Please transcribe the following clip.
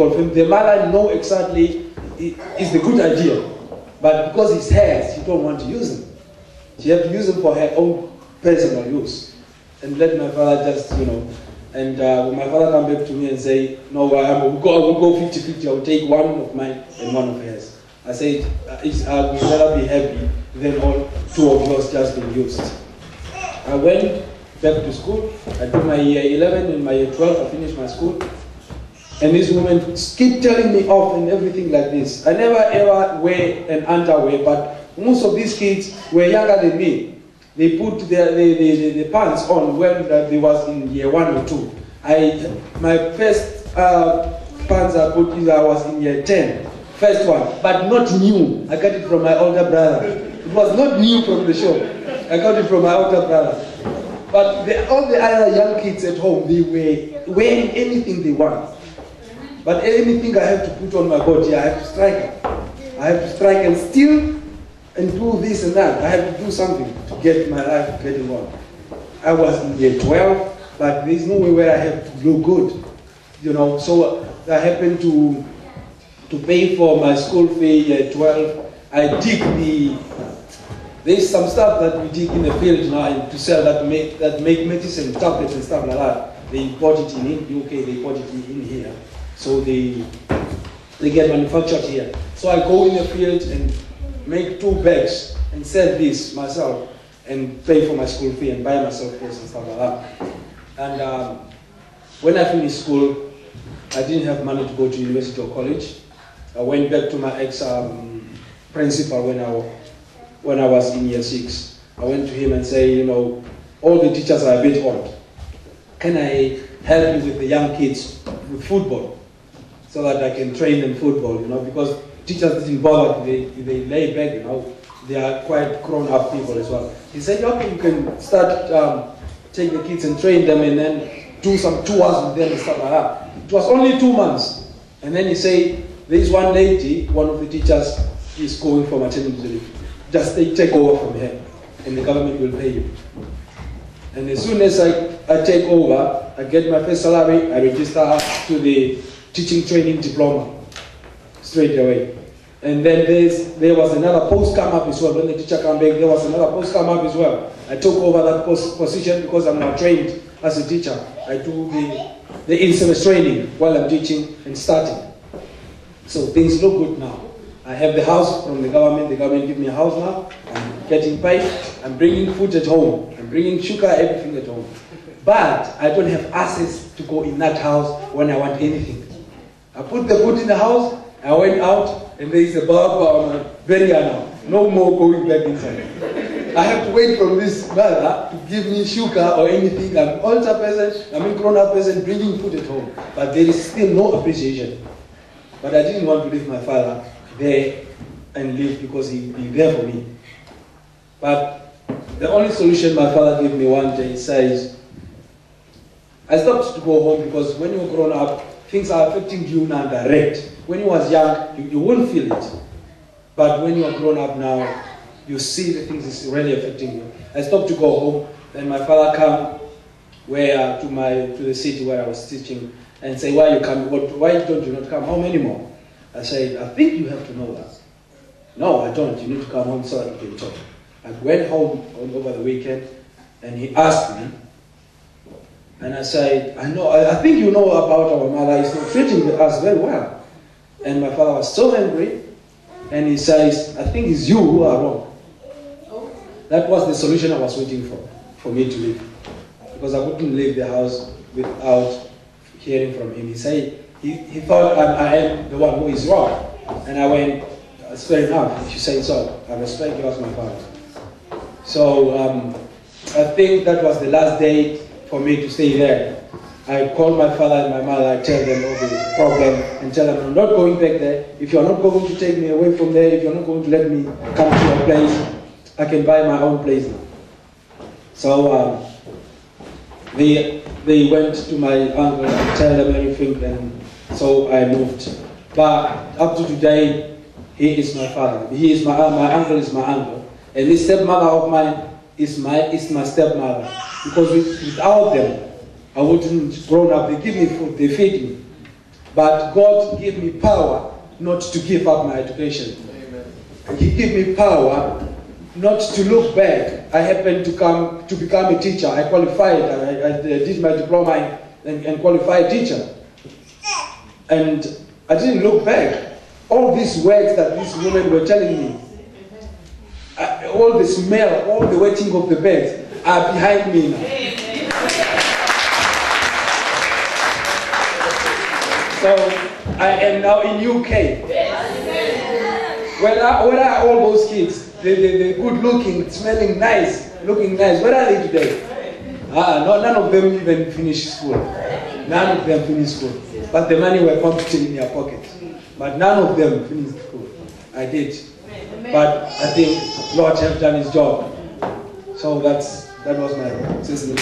The mother know exactly it's the good idea, but because it's hers, she don't want to use them. She have to use them for her own personal use, and let my father just, you know. And when my father come back to me and say, no, we'll go 50-50, I'll take one of mine and one of hers. I said, I would rather be happy than all two of yours just being used. I went back to school. I did my year 11 and my year 12. I finished my school. And these women keep telling me off and everything like this. I never ever wear an underwear, but most of these kids were younger than me. They put the pants on when they was in year 1 or 2. My first pants I put is I was in year 10. First one, but not new. I got it from my older brother. It was not new from the shop. I got it from my older brother. But all the other young kids at home, they were wearing anything they want. But anything I have to put on my body, I have to strike. I have to strike and steal and do this and that. I have to do something to get my life getting on. I was in year 12, but there's no way where I have to look good. You know, so I happened to pay for my school fee at 12. I dig there's some stuff that we dig in the field now to sell that make medicine, tablets and stuff like that. They import it in UK, they import it in here. So they get manufactured here. So I go in the field and make 2 bags and sell this myself and pay for my school fee and buy myself clothes and stuff like that. And when I finished school, I didn't have money to go to university or college. I went back to my ex-principal when I was in year 6. I went to him and said, you know, all the teachers are a bit old. Can I help you with the young kids with football so that I can train them football, you know, because teachers didn't bother, they lay back, you know. They are quite grown-up people as well. He said, okay, you can start, take the kids and train them and then do some tours with them and stuff like that. It was only 2 months. And then he said, there is one lady, one of the teachers is going for maternity leave. Just take over from her and the government will pay you. And as soon as I take over, I get my first salary, I register to the teaching training diploma straight away. And then there was another post come up as well. When the teacher came back, there was another post come up as well. I took over that position because I'm now trained as a teacher. I do the in-service training while I'm teaching and starting. So things look good now. I have the house from the government gives me a house now. I'm getting paid. I'm bringing food at home. I'm bringing sugar, everything at home. But I don't have access to go in that house when I want anything. I put the food in the house, I went out, and there is a barber barrier now. No more going back inside. I have to wait from this mother to give me sugar or anything. I'm an older person, I'm a grown-up person bringing food at home. But there is still no appreciation. But I didn't want to leave my father there and live because he'd be there for me. But the only solution my father gave me one day says, I stopped to go home because when you're grown up, things are affecting you now direct. When you was young, you wouldn't feel it. But when you are grown up now, you see the things is really affecting you. I stopped to go home, then my father came to the city where I was teaching and say, why you come? Why don't you not come home anymore? I said, I think you have to know that. No, I don't. You need to come home so that we can talk. I went home over the weekend and he asked me, and I said, I think you know about our mother. He's not treating us very well. And my father was so angry, and he says, I think it's you who are wrong. That was the solution I was waiting for me to leave. Because I couldn't leave the house without hearing from him. He said, he thought I am the one who is wrong. And I went, it's fair enough, if you say so. I respect you as my father. So I think that was the last day for me to stay there. I called my father and my mother, I tell them all the problem and tell them I'm not going back there. If you're not going to take me away from there, if you're not going to let me come to your place, I can buy my own place now. So they went to my uncle and tell them everything, and so I moved. But up to today, he is my father. He is my uncle is my uncle. And this stepmother of mine is my stepmother. Because without them, I wouldn't grown up. They give me food, they feed me. But God gave me power not to give up my education. Amen. He gave me power not to look back. I happened to become a teacher. I qualified. I did my diploma and qualified teacher. And I didn't look back. All these words that these women were telling me, all the smell, all the wetting of the beds are behind me now. So I am now in UK. Where are all those kids? They're good looking, smelling nice, looking nice. Where are they today? No, none of them even finished school. None of them finished school. But the money were pumped in their pocket. But none of them finished school. I did. But I think Lord have done his job. So that was my testimony.